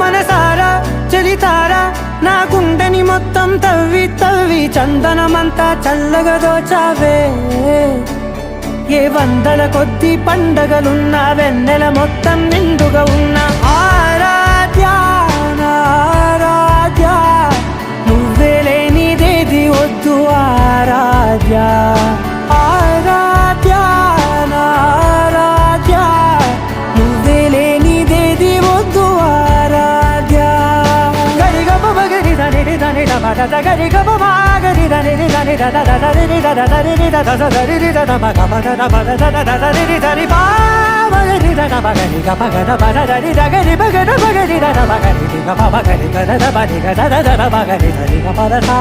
మనసారా చలితారా నా గుండెని మొత్తం తవ్వి తవ్వి చందనమంతా చల్లగా దోచావే ఏ వందల కొద్ది పండగలున్న వెన్నెల మొత్తం నిండుగా ఉన్న ఆరాధ్య నా ఆరాధ్య నువ్వే లేనిదేది వద్దు ఆరాధ్య ఆరాధ్య నా ఆరాధ్య నువ్వే లేనిదేది వద్దు ఆరాధ్య గరిగ బగరి దని దని దద గరి గ బగరి దని దని దద దరి దద దరి దద దరి దద మగ మద మద దద దరి దరి బా మగరి దద మగరి గ మగ మద దరి దగరి మగర మగరి దద మగరి గ మగరి దద బరి గ దద దద మగరి దరి గ పద సా